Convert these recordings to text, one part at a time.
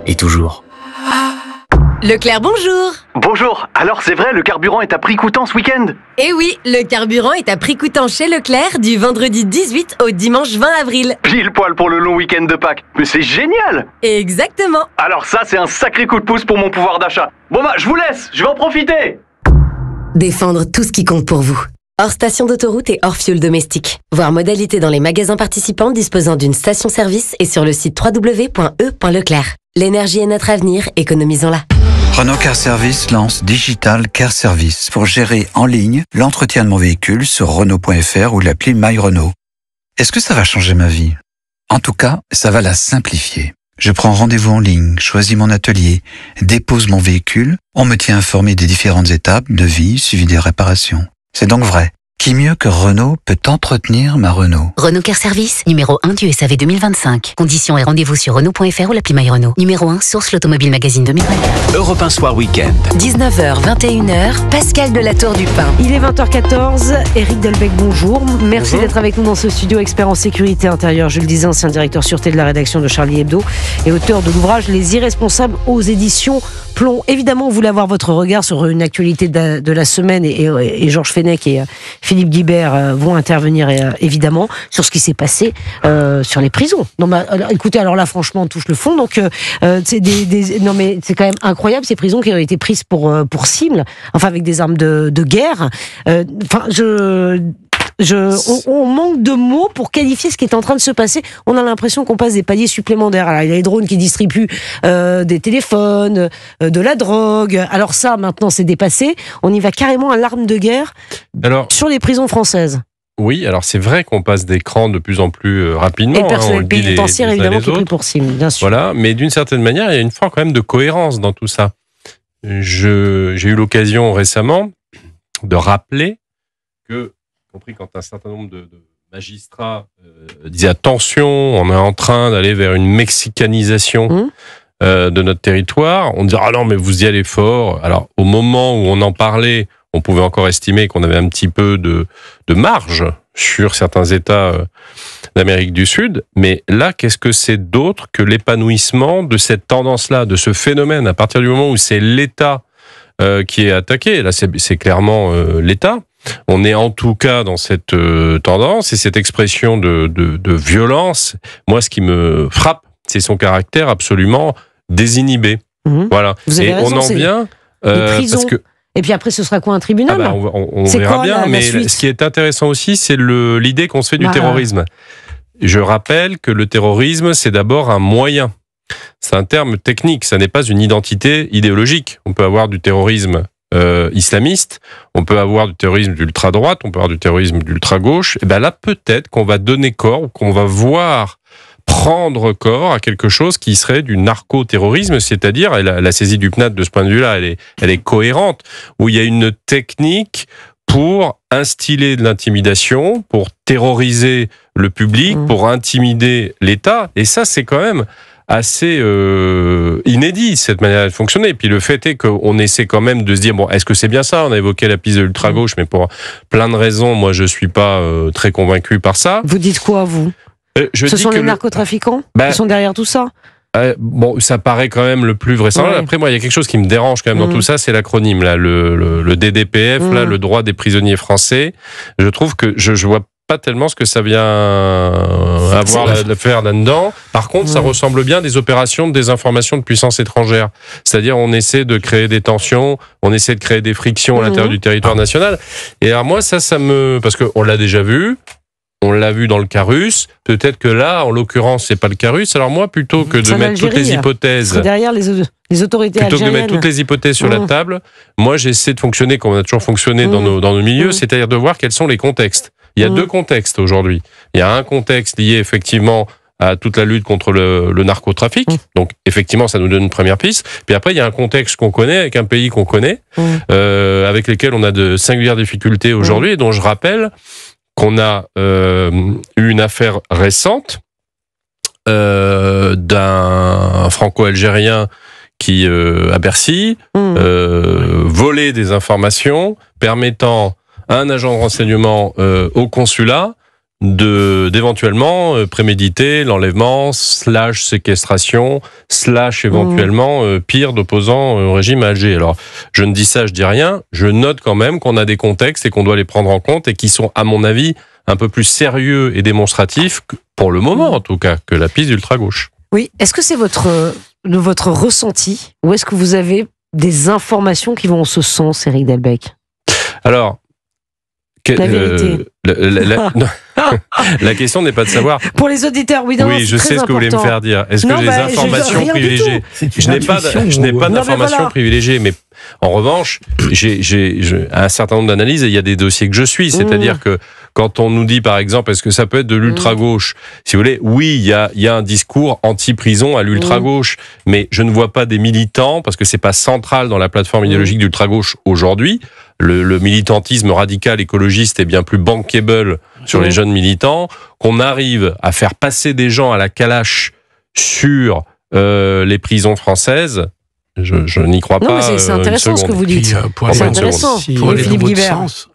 et toujours. Leclerc, bonjour. Bonjour, alors c'est vrai, le carburant est à prix coûtant ce week-end? Eh oui, le carburant est à prix coûtant chez Leclerc du vendredi 18 au dimanche 20 avril. Pile poil pour le long week-end de Pâques. Mais c'est génial! Exactement. Alors ça, c'est un sacré coup de pouce pour mon pouvoir d'achat. Bon bah, je vous laisse, je vais en profiter! Défendre tout ce qui compte pour vous. Hors station d'autoroute et hors fioul domestique. Voir modalité dans les magasins participants disposant d'une station-service et sur le site www.e.leclerc. L'énergie est notre avenir, économisons-la. Renault Car Service lance Digital Car Service pour gérer en ligne l'entretien de mon véhicule sur Renault.fr ou l'appli My Renault. Est-ce que ça va changer ma vie? En tout cas, ça va la simplifier. Je prends rendez-vous en ligne, choisis mon atelier, dépose mon véhicule, on me tient informé des différentes étapes, devis, suivi des réparations. C'est donc vrai. Qui mieux que Renault peut entretenir ma Renault? Renault Car Service, numéro 1 du SAV 2025. Conditions et rendez-vous sur Renault.fr ou l'appli My Renault. Numéro 1, source l'Automobile Magazine 2024. Europe 1 Soir Week-end. 19h, 21h, Pascal de la Tour du Pin. Il est 20h14, Éric Delbecq, bonjour. Merci d'être avec nous dans ce studio, expert en sécurité intérieure. Je le disais, ancien directeur sûreté de la rédaction de Charlie Hebdo et auteur de l'ouvrage Les Irresponsables aux éditions Plomb. Évidemment, on voulait avoir votre regard sur une actualité de la semaine et Georges Fenech et Philippe Guibert vont intervenir évidemment sur ce qui s'est passé sur les prisons. Non, mais, écoutez, alors là, franchement, on touche le fond. Donc, non, mais c'est quand même incroyable ces prisons qui ont été prises pour cible, enfin avec des armes de guerre. On manque de mots pour qualifier ce qui est en train de se passer. On a l'impression qu'on passe des paliers supplémentaires. Alors, il y a les drones qui distribuent des téléphones, de la drogue. Alors ça, maintenant, c'est dépassé. On y va carrément à l'arme de guerre sur les prisons françaises. Oui, alors c'est vrai qu'on passe d'écran de plus en plus rapidement. Et le personnel pénitentiaire, évidemment, qui est pris pour cible, bien sûr. Voilà, mais d'une certaine manière, il y a une forme quand même de cohérence dans tout ça. J'ai eu l'occasion récemment de rappeler que, y compris quand un certain nombre de magistrats disaient attention, on est en train d'aller vers une mexicanisation de notre territoire, on disait ah non mais vous y allez fort. Alors au moment où on en parlait, on pouvait encore estimer qu'on avait un petit peu de marge sur certains États d'Amérique du Sud, mais là, qu'est-ce que c'est d'autre que l'épanouissement de cette tendance-là, de ce phénomène, à partir du moment où c'est l'État qui est attaqué. Là, c'est clairement l'État. On est en tout cas dans cette tendance et cette expression de violence. Moi, ce qui me frappe, c'est son caractère absolument désinhibé. Voilà. Et raison, on en vient parce que. Et puis après, ce sera quoi, un tribunal? On verra bien, mais ce qui est intéressant aussi, c'est l'idée qu'on se fait du terrorisme. Je rappelle que le terrorisme, c'est d'abord un moyen. C'est un terme technique, ça n'est pas une identité idéologique. On peut avoir du terrorisme islamiste, on peut avoir du terrorisme d'ultra-droite, on peut avoir du terrorisme d'ultra-gauche. Et bien là, peut-être qu'on va donner corps, qu'on va voir prendre corps à quelque chose qui serait du narco-terrorisme, c'est-à-dire, et la saisie du PNAD de ce point de vue-là, elle est cohérente, où il y a une technique pour instiller de l'intimidation, pour terroriser le public, pour intimider l'État, et ça, c'est quand même assez inédit, cette manière de fonctionner. Et puis le fait est qu'on essaie quand même de se dire, bon, est-ce que c'est bien ça? On a évoqué la piste de l'ultra-gauche, mais pour plein de raisons, moi, je suis pas très convaincu par ça. Vous dites quoi, vous? Ce sont les narcotrafiquants qui sont derrière tout ça? Bon, ça paraît quand même le plus vraisemblable. Ouais. Après, moi, il y a quelque chose qui me dérange quand même dans tout ça, c'est l'acronyme, là, le DDPF, là, le droit des prisonniers français. Je trouve que je vois pas tellement ce que ça vient avoir à faire là-dedans. Par contre, ça ressemble bien à des opérations de désinformation de puissance étrangère. C'est-à-dire, on essaie de créer des tensions, on essaie de créer des frictions à l'intérieur du territoire national. Et alors moi, ça parce qu'on l'a déjà vu. On l'a vu dans le cas russe. Peut-être que là, en l'occurrence, c'est pas le cas russe. Alors moi, plutôt que de mettre toutes les hypothèses derrière les autorités algériennes, plutôt que de mettre toutes les hypothèses sur la table, moi, j'essaie de fonctionner comme on a toujours fonctionné dans nos milieux, c'est-à-dire de voir quels sont les contextes. Il y a deux contextes aujourd'hui. Il y a un contexte lié effectivement à toute la lutte contre le narcotrafic. Donc, effectivement, ça nous donne une première piste. Puis après, il y a un contexte qu'on connaît, avec un pays qu'on connaît, avec lequel on a de singulières difficultés aujourd'hui, et dont je rappelle qu'on a eu une affaire récente d'un franco-algérien qui, à Bercy, volait des informations permettant à un agent de renseignement au consulat d'éventuellement préméditer l'enlèvement / séquestration / éventuellement pire d'opposants au régime à Alger. Alors je ne dis ça, je dis rien, je note quand même qu'on a des contextes et qu'on doit les prendre en compte et qui sont à mon avis un peu plus sérieux et démonstratifs, pour le moment en tout cas, que la piste d'ultra-gauche. Oui, est-ce que c'est votre ressenti ou est-ce que vous avez des informations qui vont en ce sens, Éric Delbecq ? Alors, la vérité. La question n'est pas de savoir. Pour les auditeurs, oui, je sais ce que vous voulez me faire dire. Est-ce que j'ai des informations privilégiées ? Je n'ai pas d'informations privilégiées, mais en revanche, j'ai un certain nombre d'analyses et il y a des dossiers que je suis. C'est-à-dire que quand on nous dit, par exemple, est-ce que ça peut être de l'ultra-gauche ? Si vous voulez, oui, il y a un discours anti-prison à l'ultra-gauche, mais je ne vois pas des militants, parce que c'est pas central dans la plateforme idéologique d'ultra-gauche aujourd'hui. Le militantisme radical écologiste est bien plus bankable sur les jeunes militants, qu'on arrive à faire passer des gens à la calache sur les prisons françaises. Je n'y crois pas. Non, mais c'est intéressant ce que vous dites. C'est intéressant. Pour aller dans votre sens,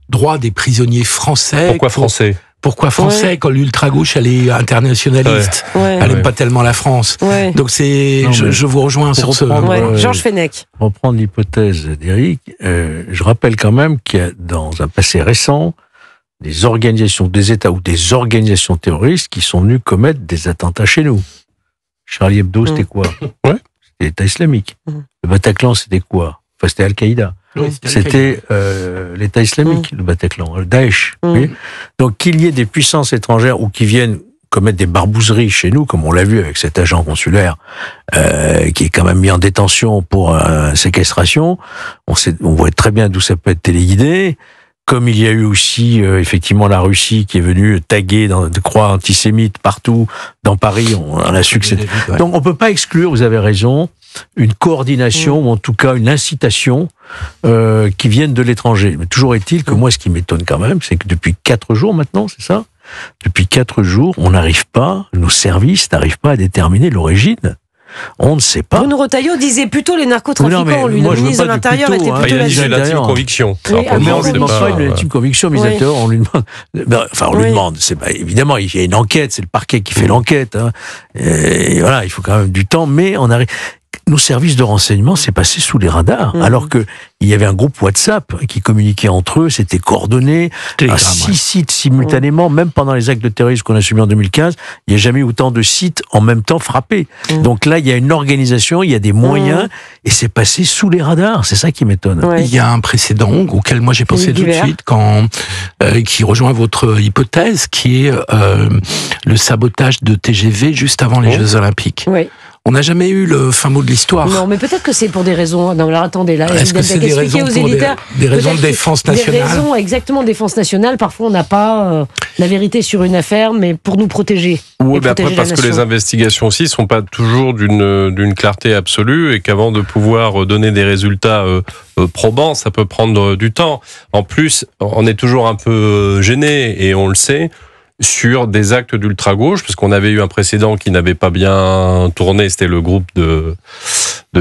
droit des prisonniers français. Pourquoi français ? Pourquoi français quand l'ultra-gauche, elle est internationaliste ? Elle n'aime pas tellement la France. Donc je vous rejoins sur ce... Georges Fenech. Pour reprendre l'hypothèse d'Éric, je rappelle quand même qu'il y a dans un passé récent des organisations, des États ou des organisations terroristes qui sont venus commettre des attentats chez nous. Charlie Hebdo, c'était quoi ? C'était l'État islamique. Le Bataclan, c'était quoi ? Enfin, c'était Al-Qaïda. C'était l'État islamique, le Bataclan, le Daesh. Oui. Donc qu'il y ait des puissances étrangères ou qui viennent commettre des barbouzeries chez nous, comme on l'a vu avec cet agent consulaire qui est quand même mis en détention pour séquestration, on voit très bien d'où ça peut être téléguidé. Comme il y a eu aussi effectivement la Russie qui est venue taguer de croix antisémites partout dans Paris, on a su que c'était... Donc on peut pas exclure, vous avez raison, une coordination ou en tout cas une incitation qui viennent de l'étranger. Mais toujours est-il que moi, ce qui m'étonne quand même, c'est que depuis 4 jours maintenant, c'est ça ? Depuis 4 jours, nos services n'arrivent pas à déterminer l'origine. On ne sait pas. Bruno Retailleau disait plutôt les narcotrafiquants, le ministre de l'Intérieur était plutôt là-dessus. Il a l'intime conviction. Mais on ne lui demande pas une intime conviction, mais on lui demande... on lui demande, évidemment, il y a une enquête, c'est le parquet qui fait l'enquête. Et voilà, il faut quand même du temps, mais on arrive... Nos services de renseignement, c'est passé sous les radars, alors que il y avait un groupe WhatsApp qui communiquait entre eux, c'était coordonné, à 6 sites simultanément, même pendant les actes de terrorisme qu'on a subis en 2015, il n'y a jamais eu autant de sites en même temps frappés. Donc là, il y a une organisation, il y a des moyens, et c'est passé sous les radars, c'est ça qui m'étonne. Il y a un précédent auquel moi j'ai pensé tout de suite, qui rejoint votre hypothèse, qui est le sabotage de TGV juste avant les Jeux Olympiques. On n'a jamais eu le fin mot de l'histoire. Non, mais peut-être que c'est pour des raisons... Non, alors attendez, là, est-ce que c'est des raisons pour des raisons de défense nationale ? Des raisons, exactement, de défense nationale. Parfois, on n'a pas la vérité sur une affaire, mais pour nous protéger. Oui, mais après, parce que les investigations aussi ne sont pas toujours d'une clarté absolue et qu'avant de pouvoir donner des résultats probants, ça peut prendre du temps. En plus, on est toujours un peu gêné, et on le sait, sur des actes d'ultra-gauche, parce qu'on avait eu un précédent qui n'avait pas bien tourné, c'était le groupe de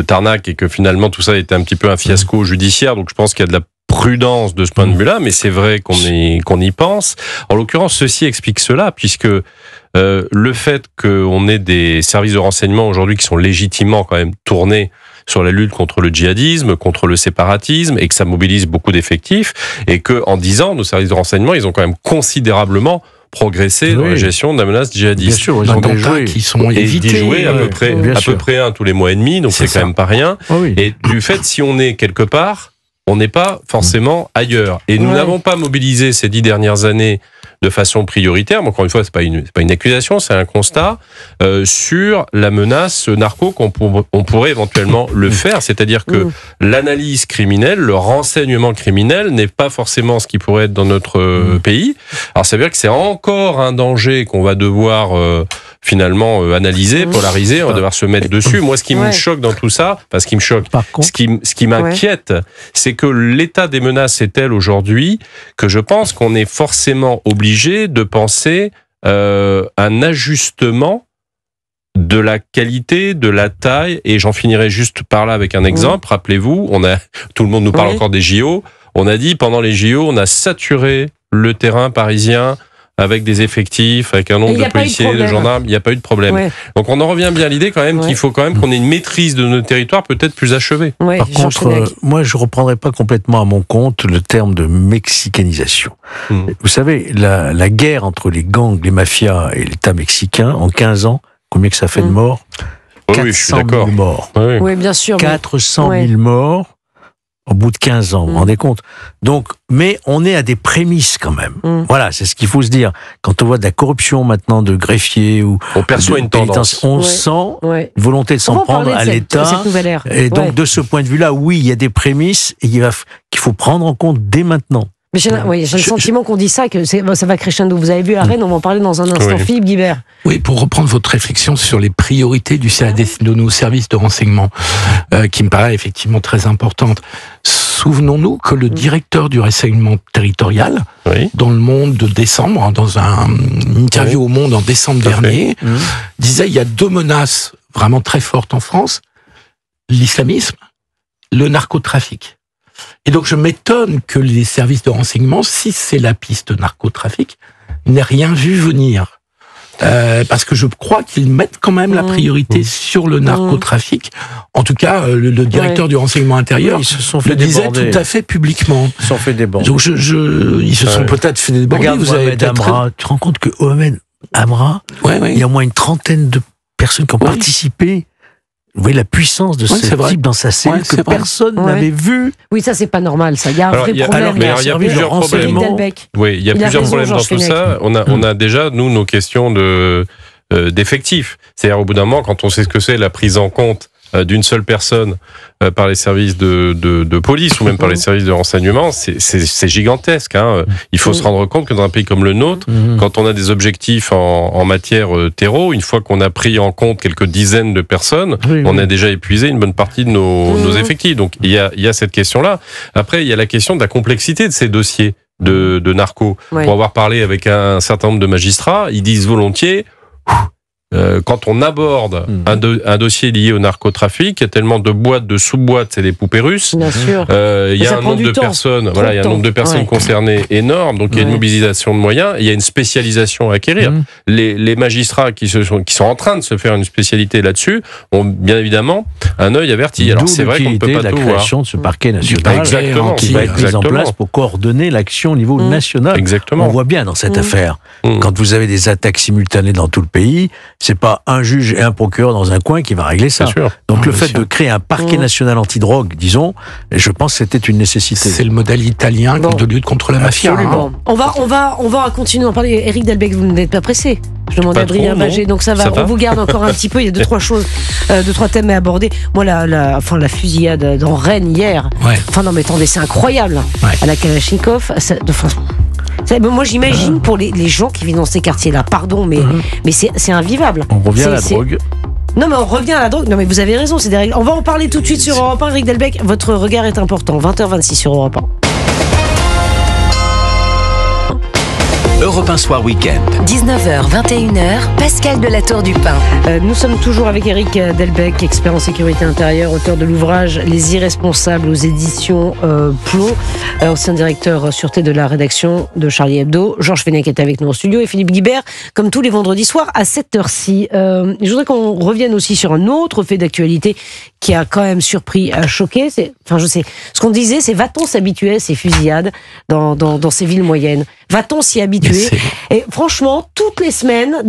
Tarnac, et que finalement tout ça était un petit peu un fiasco judiciaire, donc je pense qu'il y a de la prudence de ce point de vue-là, mais c'est vrai qu'on y pense. En l'occurrence, ceci explique cela, puisque le fait qu'on ait des services de renseignement aujourd'hui qui sont légitimement quand même tournés sur la lutte contre le djihadisme, contre le séparatisme, et que ça mobilise beaucoup d'effectifs, et que en 10 ans, nos services de renseignement, ils ont quand même considérablement progresser dans la gestion de la menace djihadiste. Bien sûr, ils ont des jouets qui sont évités. Et jouer à peu près un tous les mois et demi, donc c'est quand même pas rien. Et du fait, si on est quelque part, on n'est pas forcément ailleurs. Et nous n'avons pas mobilisé ces 10 dernières années de façon prioritaire, mais encore une fois, c'est pas une accusation, c'est un constat, sur la menace narco qu'on pourrait éventuellement le faire. C'est-à-dire que l'analyse criminelle, le renseignement criminel n'est pas forcément ce qui pourrait être dans notre pays. Alors ça veut dire que c'est encore un danger qu'on va devoir finalement analyser, polariser, on va devoir se mettre dessus. Moi, ce qui me choque dans tout ça, ce qui m'inquiète, c'est que l'état des menaces est tel aujourd'hui que je pense qu'on est forcément obligé de penser un ajustement de la qualité, de la taille, et j'en finirai juste par là avec un exemple. Rappelez-vous, tout le monde nous parle encore des JO. On a dit pendant les JO, on a saturé le terrain parisien avec des effectifs, avec un nombre de policiers, de gendarmes, il n'y a pas eu de problème. Ouais. Donc on en revient bien à l'idée quand même qu'il faut quand même qu'on ait une maîtrise de nos territoires peut-être plus achevée. Ouais, par contre, moi je ne reprendrai pas complètement à mon compte le terme de mexicanisation. Vous savez, la guerre entre les gangs, les mafias et l'État mexicain, en 15 ans, combien que ça fait de morts ? 400 000 morts. Oui, bien sûr. 400 000 morts au bout de 15 ans, vous vous rendez compte ? Donc, mais on est à des prémices quand même. Voilà, c'est ce qu'il faut se dire. Quand on voit de la corruption maintenant de greffiers ou... On perçoit une tendance. On sent une volonté de s'en prendre à l'État. Cette nouvelle ère. Et donc, de ce point de vue-là, oui, il y a des prémices et qu'il faut prendre en compte dès maintenant. Mais j'ai le sentiment qu'on dit ça, que ça va crescendo. Vous avez vu à Rennes, on va en parler dans un instant. Philippe Guibert. Oui, pour reprendre votre réflexion sur les priorités de nos services de renseignement, qui me paraît effectivement très importante. Souvenons-nous que le directeur du renseignement territorial, dans Le Monde de décembre, dans une interview au Monde en décembre dernier, disait il y a 2 menaces vraiment très fortes en France, l'islamisme, le narcotrafic. Et donc je m'étonne que les services de renseignement, si c'est la piste narcotrafic, n'aient rien vu venir. Parce que je crois qu'ils mettent quand même la priorité sur le narcotrafic. En tout cas, le directeur du renseignement intérieur le disait tout à fait publiquement. Ils se sont fait déborder. Donc ils se sont peut-être fait déborder. Regarde, vous avez Amra. Tu te rends compte que Mohamed Amra, il y a au moins une trentaine de personnes qui ont participé. Vous voyez la puissance de ce type dans sa cellule que personne n'avait vu. Oui, ça c'est pas normal, ça. Il y a un vrai problème. Il y a plusieurs problèmes. Oui, il y a plusieurs problèmes dans tout ça. On a déjà, nous, nos questions d'effectifs. C'est-à-dire, au bout d'un moment, quand on sait ce que c'est la prise en compte d'une seule personne par les services de police ou même par les services de renseignement, c'est gigantesque. Il faut se rendre compte que dans un pays comme le nôtre, quand on a des objectifs en matière terreau, une fois qu'on a pris en compte quelques dizaines de personnes, on a déjà épuisé une bonne partie de nos effectifs. Donc il y a cette question-là. Après, il y a la question de la complexité de ces dossiers de narco. Pour avoir parlé avec un certain nombre de magistrats, ils disent volontiers... quand on aborde un dossier lié au narcotrafic, il y a tellement de boîtes, de sous-boîtes, c'est des poupées russes. Bien sûr. Il y a un nombre de personnes, il y a un nombre de personnes concernées énorme, donc il y a une mobilisation de moyens, il y a une spécialisation à acquérir. Les magistrats qui sont en train de se faire une spécialité là-dessus ont bien évidemment un œil averti. Alors c'est vrai qu'on ne peut pas tout voir. La création de ce parquet national qui va être mis en place pour coordonner l'action au niveau national. Exactement. On voit bien dans cette affaire, quand vous avez des attaques simultanées dans tout le pays, c'est pas un juge et un procureur dans un coin qui va régler ça. Donc le fait de créer un parquet national antidrogue, disons, je pense que c'était une nécessité. C'est le modèle italien de lutte contre la mafia. Absolument. On va continuer d'en parler. Éric Delbecq, vous n'êtes pas pressé. Je demande à Adrien Bagé, donc ça va. On vous garde encore un petit peu. Il y a 2-3 choses, 2-3 thèmes à aborder. Moi, la fusillade dans Rennes hier. Enfin non, mais attendez, c'est incroyable. À la Kalachnikov. Moi, j'imagine pour les gens qui vivent dans ces quartiers-là. Pardon, mais c'est invivable. On revient à la drogue. Non, mais on revient à la drogue. Non, mais vous avez raison, c'est des règles. On va en parler tout de suite sur Europe 1. Éric Delbecq, votre regard est important. 20h26 sur Europe 1. Europe 1 Soir Week-end. 19h, 21h, Pascal de la Tour du Pin. Nous sommes toujours avec Éric Delbecq, expert en sécurité intérieure, auteur de l'ouvrage Les Irresponsables aux éditions Plot, ancien directeur sûreté de la rédaction de Charlie Hebdo. Georges Fenech est avec nous au studio et Philippe Guibert, comme tous les vendredis soirs à cette heure-ci. Je voudrais qu'on revienne aussi sur un autre fait d'actualité qui a quand même surpris, choqué. Ce qu'on disait, c'est va-t-on s'habituer à ces fusillades dans ces villes moyennes ? Va-t-on s'y habituer ? Et franchement, toutes les semaines,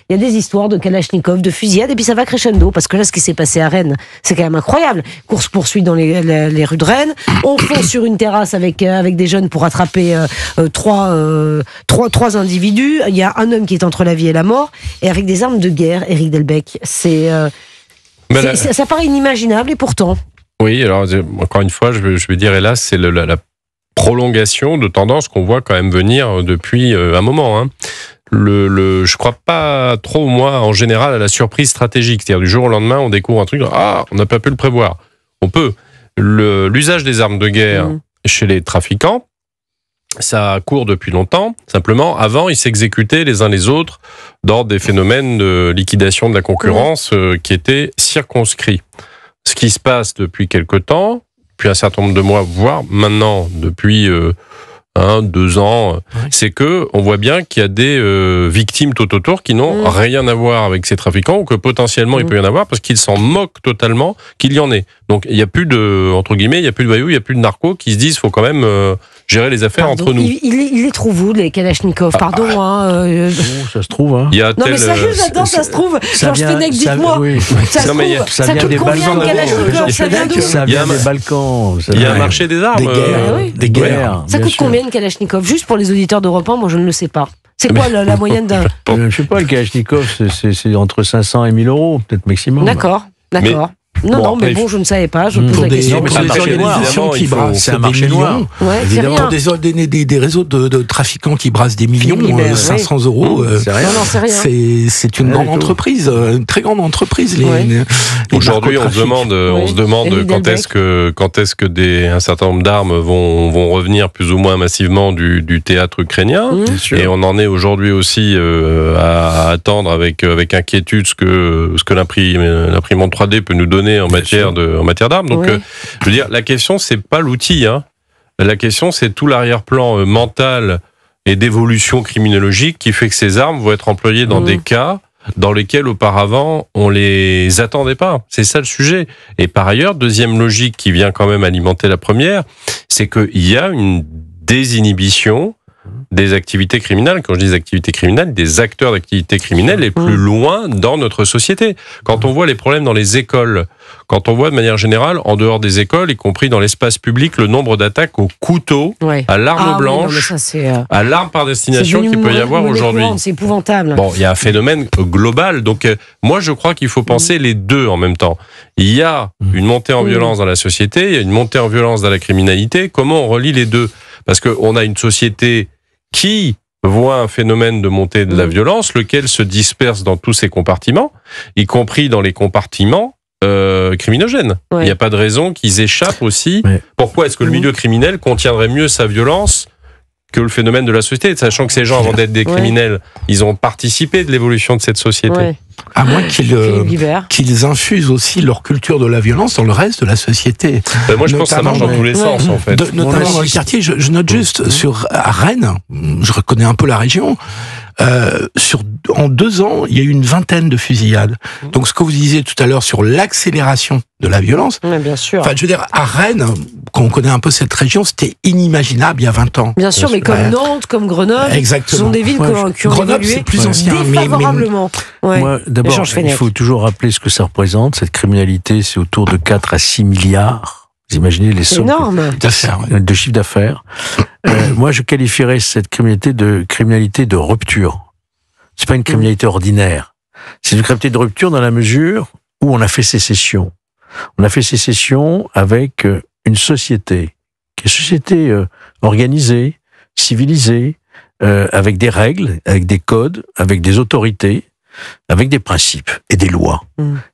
il y a des histoires de Kalachnikov, de fusillades, et puis ça va crescendo, parce que là, ce qui s'est passé à Rennes, c'est quand même incroyable. Course-poursuite dans les rues de Rennes, on fonce sur une terrasse avec des jeunes pour attraper trois individus, il y a un homme qui est entre la vie et la mort, et avec des armes de guerre, Éric Delbecq, ça paraît inimaginable, et pourtant... Oui, alors encore une fois, je vais dire, hélas, c'est la prolongation de tendance qu'on voit quand même venir depuis un moment. Je crois pas trop, moi, en général, à la surprise stratégique. C'est-à-dire, du jour au lendemain, on découvre un truc, on n'a pas pu le prévoir. On peut. L'usage des armes de guerre chez les trafiquants, ça court depuis longtemps. Simplement, avant, ils s'exécutaient les uns les autres dans des phénomènes de liquidation de la concurrence qui étaient circonscrits. Ce qui se passe depuis quelque temps, depuis un certain nombre de mois, voire maintenant depuis 2 ans, c'est que on voit bien qu'il y a des victimes tout autour qui n'ont rien à voir avec ces trafiquants, ou que potentiellement il peut y en avoir parce qu'ils s'en moquent totalement qu'il y en ait. Donc il n'y a plus de, entre guillemets, il n'y a plus de voyous, il n'y a plus de narcos qui se disent faut quand même gérer les affaires entre nous. Il les trouve où, les Kalachnikov? Pardon. Ça se trouve. Hein. Non mais sérieux, j'adore, ça se trouve. Georges Fenech, dites-moi. Ça coûte combien de Kalachnikov? Ça vient d'où? Ça vient des Balkans. Il y a un marché des armes. Des guerres. Ça coûte combien une Kalachnikov? Juste pour les auditeurs d'Europe 1, moi je ne le sais pas. C'est quoi la moyenne d'un... Je sais pas, le Kalachnikov, c'est entre 500 et 1000 euros, peut-être maximum. D'accord. Mais je ne savais pas. Je pose la question. Pour des organisations qui brassent des millions, évidemment, des réseaux de trafiquants qui brassent des millions, 500 euros, c'est rien. C'est une grande entreprise, une très grande entreprise. Aujourd'hui, on se demande quand est-ce que un certain nombre d'armes vont revenir plus ou moins massivement du théâtre ukrainien. Et on en est aujourd'hui aussi à attendre avec inquiétude ce que l'imprimante 3D peut nous donner en matière d'armes. Donc, je veux dire, la question, c'est pas l'outil. La question, c'est tout l'arrière-plan mental et d'évolution criminologique qui fait que ces armes vont être employées dans des cas dans lesquels, auparavant, on les attendait pas. C'est ça le sujet. Et par ailleurs, deuxième logique qui vient quand même alimenter la première, c'est qu'il y a une désinhibition des activités criminelles. Quand je dis activités criminelles, des acteurs d'activités criminelles les plus loin dans notre société. Quand on voit les problèmes dans les écoles, quand on voit de manière générale, en dehors des écoles, y compris dans l'espace public, le nombre d'attaques au couteau, à l'arme blanche, à l'arme par destination qu'il peut y avoir aujourd'hui. C'est épouvantable. Bon, il y a un phénomène global. Donc, moi, je crois qu'il faut penser les deux en même temps. Il y a une montée en violence dans la société, il y a une montée en violence dans la criminalité. Comment on relie les deux? Parce qu'on a une société qui voit un phénomène de montée de la violence, lequel se disperse dans tous ses compartiments, y compris dans les compartiments criminogènes. Il n'y a pas de raison qu'ils échappent aussi. Pourquoi est-ce que le milieu criminel contiendrait mieux sa violence que le phénomène de la société, sachant que ces gens, avant d'être des criminels, ils ont participé de l'évolution de cette société. À moins qu'ils infusent aussi leur culture de la violence dans le reste de la société. Moi, je pense que ça marche dans tous les sens, en fait. Notamment dans le quartier, je note juste à Rennes, je reconnais un peu la région, en 2 ans, il y a eu une 20aine de fusillades. Donc, ce que vous disiez tout à l'heure sur l'accélération de la violence. Bien sûr. Enfin, je veux dire, à Rennes, quand on connaît un peu cette région, c'était inimaginable il y a 20 ans. Bien sûr, mais comme Nantes, comme Grenoble, ce sont des villes qui ont Grenoble, c'est plus ancien, défavorablement. Moi, d'abord, il faut toujours rappeler ce que ça représente. Cette criminalité, c'est autour de 4 à 6 milliards. Vous imaginez les sommes de chiffre d'affaires. Moi, je qualifierais cette criminalité de rupture. C'est pas une criminalité ordinaire. C'est une criminalité de rupture dans la mesure où on a fait sécession. On a fait sécession avec une société, qui est une société organisée, civilisée, avec des règles, avec des codes, avec des autorités, avec des principes et des lois.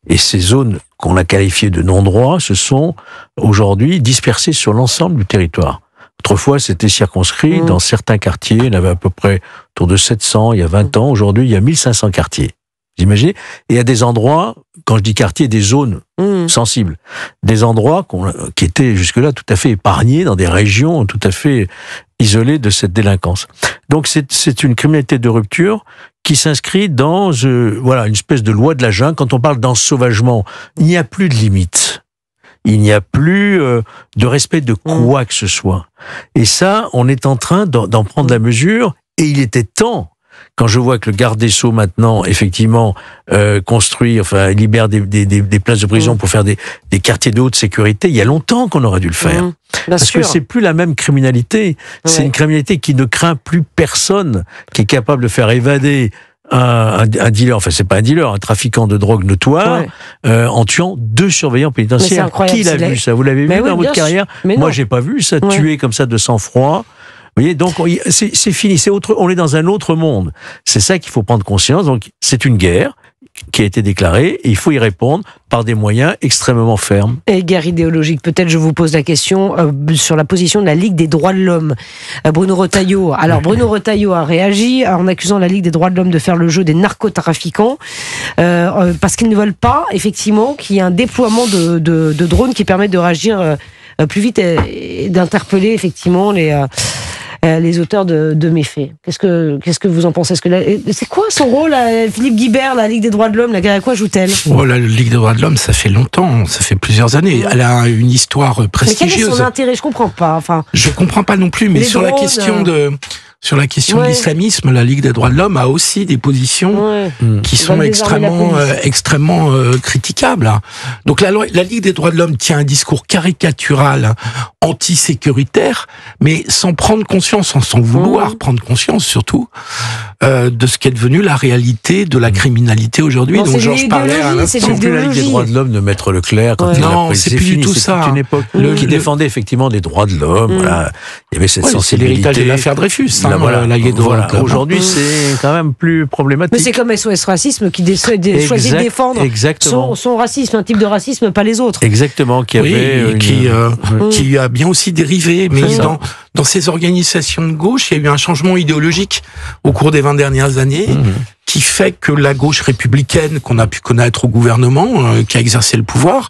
Et ces zones qu'on a qualifiées de non-droit se sont aujourd'hui dispersées sur l'ensemble du territoire. Autrefois, c'était circonscrit dans certains quartiers. Il y en avait à peu près autour de 700 il y a 20 ans. Aujourd'hui, il y a 1500 quartiers. Vous imaginez? Et il y a des endroits, quand je dis quartier, des zones sensibles. Des endroits qui étaient jusque-là tout à fait épargnés dans des régions tout à fait isolées de cette délinquance. Donc c'est une criminalité de rupture qui s'inscrit dans une espèce de loi de la jungle. Quand on parle d'ensauvagement, il n'y a plus de limite. Il n'y a plus de respect de quoi que ce soit. Et ça, on est en train d'en prendre la mesure, et il était temps. Quand je vois que le garde des Sceaux maintenant, effectivement, libère des places de prison pour faire des quartiers de haute sécurité, il y a longtemps qu'on aurait dû le faire. Parce que c'est plus la même criminalité. C'est une criminalité qui ne craint plus personne, qui est capable de faire évader un dealer, enfin c'est pas un dealer, un trafiquant de drogue notoire, en tuant 2 surveillants pénitentiaires. Qui l'a vu ça? Vous l'avez vu dans votre carrière? Moi, j'ai pas vu ça, tuer comme ça de sang-froid. Vous voyez, donc c'est fini, on est dans un autre monde. C'est ça qu'il faut prendre conscience. Donc c'est une guerre qui a été déclarée et il faut y répondre par des moyens extrêmement fermes. Et guerre idéologique, peut-être je vous pose la question sur la position de la Ligue des droits de l'homme. Bruno Retailleau. Alors Bruno Retailleau a réagi en accusant la Ligue des droits de l'homme de faire le jeu des narcotrafiquants parce qu'ils ne veulent pas effectivement qu'il y ait un déploiement de drones qui permettent de réagir plus vite et d'interpeller effectivement les auteurs de méfaits. Qu'est-ce que vous en pensez? C'est quoi son rôle, Philippe Guibert, la Ligue des droits de l'homme, à quoi joue-t-elle? La Ligue des droits de l'homme, ça fait longtemps, ça fait plusieurs années. Elle a une histoire prestigieuse. Mais quel est son intérêt? Je comprends pas. Je comprends pas non plus, mais sur la question de l'islamisme, la Ligue des droits de l'homme a aussi des positions qui sont extrêmement critiquables. Donc la Ligue des droits de l'homme tient un discours caricatural, antisécuritaire, mais sans prendre conscience, sans vouloir prendre conscience surtout, de ce qu'est devenu la réalité de la criminalité aujourd'hui. Donc Georges parlait à l'instant. C'est plus la Ligue des droits de l'homme de Maître Leclerc. Non, c'est plus du tout ça. C'est une époque qui défendait effectivement des droits de l'homme. Voilà. Il y avait cette sensibilité. C'est l'héritage de l'affaire Dreyfus. Aujourd'hui, c'est quand même plus problématique. Mais c'est comme SOS Racisme qui choisit de défendre son racisme, un type de racisme, pas les autres. Exactement, qui a bien aussi dérivé. Mais dans ces organisations de gauche, il y a eu un changement idéologique au cours des 20 dernières années. Qui fait que la gauche républicaine qu'on a pu connaître au gouvernement, qui a exercé le pouvoir,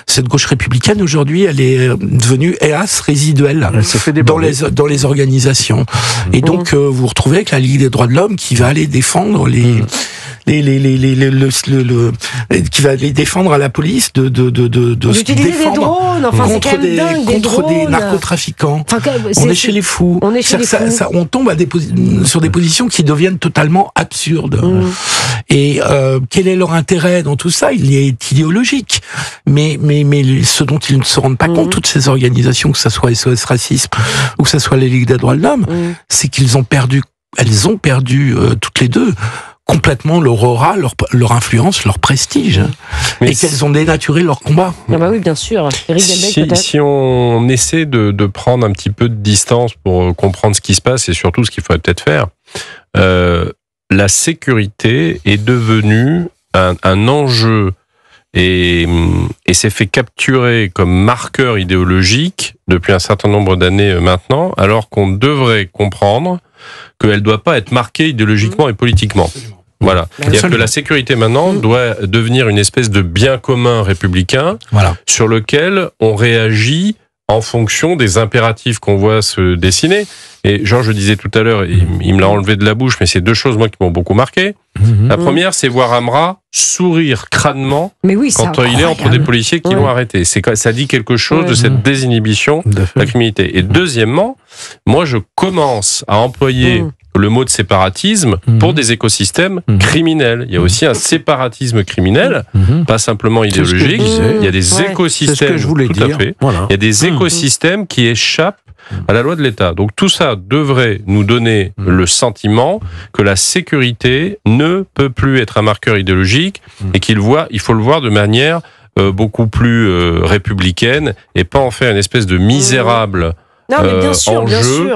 cette gauche républicaine aujourd'hui, elle est devenue hélas résiduelle dans les organisations. Et donc vous retrouvez avec la Ligue des droits de l'homme qui va aller défendre qui va aller défendre à la police de se défendre contre des narcotrafiquants. On est chez les fous. On tombe sur des positions qui deviennent totalement absurdes. Et quel est leur intérêt dans tout ça? Il est idéologique. Mais ce dont ils ne se rendent pas compte, toutes ces organisations, que ce soit SOS Racisme ou que ce soit les Ligues des droits de l'homme, c'est qu'ils ont perdu, toutes les deux, complètement leur aura, leur influence, leur prestige, et qu'elles ont dénaturé leur combat. Ah bah oui, bien sûr. Éric Delbecq, si on essaie de prendre un petit peu de distance pour comprendre ce qui se passe et surtout ce qu'il faudrait peut-être faire, la sécurité est devenue un enjeu et s'est fait capturer comme marqueur idéologique depuis un certain nombre d'années maintenant, alors qu'on devrait comprendre qu'elle ne doit pas être marquée idéologiquement et politiquement. Voilà. C'est-à-dire que la sécurité maintenant doit devenir une espèce de bien commun républicain sur lequel on réagit en fonction des impératifs qu'on voit se dessiner. Et Georges, je disais tout à l'heure, il me l'a enlevé de la bouche, mais c'est deux choses moi qui m'ont beaucoup marqué. La première, c'est voir Amra sourire crânement quand il est entre des policiers qui l'ont arrêté. Ça dit quelque chose de cette désinhibition de la criminalité. Et deuxièmement, moi je commence à employer le mot de séparatisme pour des écosystèmes criminels. Il y a aussi un séparatisme criminel, pas simplement idéologique. Il y a des écosystèmes, tout à fait. Voilà. Il y a des écosystèmes qui échappent à la loi de l'État. Donc tout ça devrait nous donner le sentiment que la sécurité ne peut plus être un marqueur idéologique et il faut le voir de manière beaucoup plus républicaine et pas en faire une espèce de misérable enjeu.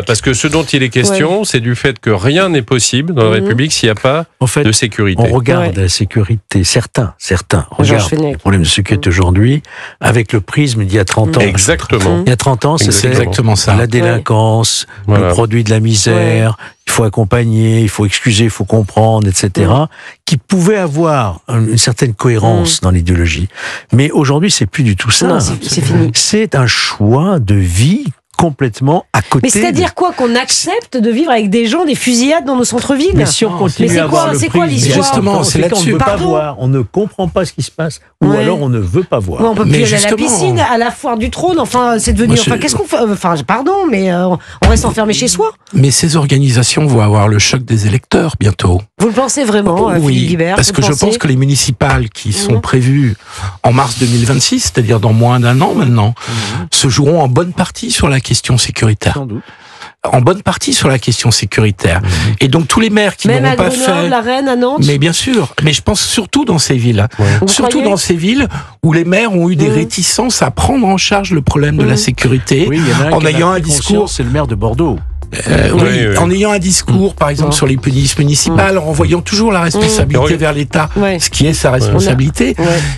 Parce que ce dont il est question, c'est du fait que rien n'est possible dans la République s'il n'y a pas de sécurité. On regarde la sécurité, certains regardent les problèmes de sécurité aujourd'hui avec le prisme d'il y a 30 ans. Exactement. Il y a 30 ans, c'était exactement ça. La délinquance, le produit de la misère, il faut accompagner, il faut excuser, il faut comprendre, etc., qui pouvait avoir une certaine cohérence dans l'idéologie. Mais aujourd'hui, c'est plus du tout ça. Non, c'est fini. C'est un choix de vie complètement à côté. Mais c'est-à-dire quoi? Qu'on accepte de vivre avec des gens, des fusillades dans nos centres-villes? Mais si on continue à avoir le prisme, justement, c'est là-dessus. On ne veut pas voir, on ne comprend pas ce qui se passe, ou alors on ne veut pas voir. On peut plus aller à la piscine, à la foire du trône, enfin, c'est devenu... qu'est-ce qu'on fait? Enfin, pardon, mais on reste enfermé chez soi. Mais ces organisations vont avoir le choc des électeurs bientôt. Vous le pensez vraiment, Philippe Guibert? Parce que je pense que les municipales qui sont prévues en mars 2026, c'est-à-dire dans moins d'un an maintenant, se joueront en bonne partie sur la question sécuritaire. Sans doute. En bonne partie sur la question sécuritaire. Et donc tous les maires qui n'auront pas fait... Même à Grenoble, la Rennes, à Nantes. Mais bien sûr. Mais je pense surtout dans ces villes. Surtout dans ces villes où les maires ont eu des réticences à prendre en charge le problème de la sécurité, Oui, il y en a en ayant un discours... C'est le maire de Bordeaux. En ayant un discours, par exemple, sur les polices municipales, en renvoyant toujours la responsabilité vers l'État, ce qui est sa responsabilité,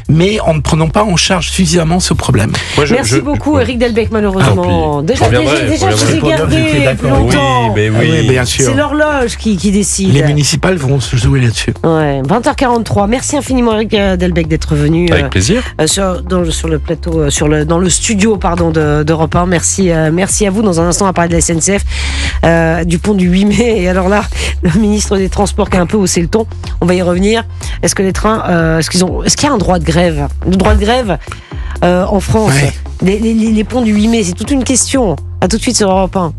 mais en ne prenant pas en charge suffisamment ce problème. Merci beaucoup, Éric Delbecq, malheureusement. Déjà, je vous ai gardé plus longtemps. Oui, bien sûr. C'est l'horloge qui décide. Les municipales vont se jouer là-dessus. 20h43. Merci infiniment, Éric Delbecq, d'être venu. Avec plaisir. Sur le plateau, dans le studio, d'Europe 1. Merci à vous. Dans un instant, on va parler de la SNCF, du pont du 8 mai. Et alors là, le ministre des Transports qui a un peu haussé le ton. On va y revenir. Est-ce que les trains, est-ce qu'il y a un droit de grève? Le droit de grève en France, les ponts du 8 mai, c'est toute une question. À tout de suite sur Europe 1.